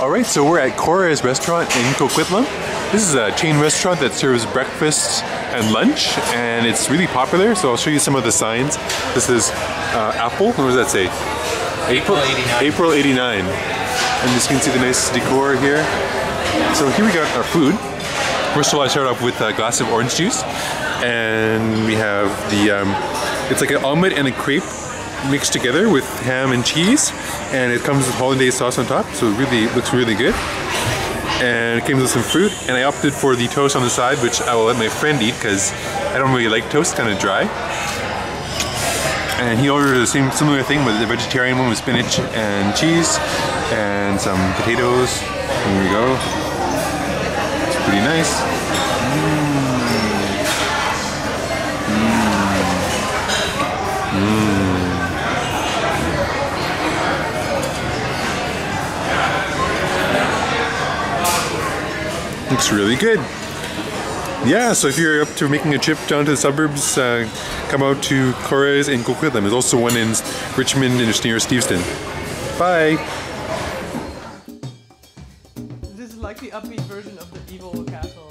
Alright, so we're at Cora's restaurant in Coquitlam. This is a chain restaurant that serves breakfast and lunch, and it's really popular, so I'll show you some of the signs. This is Apple, what does that say? April 89. April 89. And you can see the nice decor here. So here we got our food. First of all, I start off with a glass of orange juice. And we have the, it's like an omelette and a crepe mixed together with ham and cheese. And it comes with hollandaise sauce on top, so it really looks really good. And it came with some fruit, and I opted for the toast on the side, which I will let my friend eat because I don't really like toast, kind of dry. And he ordered the similar thing with the vegetarian one with spinach and cheese and some potatoes. Here we go. It's pretty nice. Looks really good. Yeah, so if you're up to making a trip down to the suburbs, come out to Cora's in Coquitlam. There's also one in Richmond and near Steveston. Bye! This is like the upbeat version of the evil castle.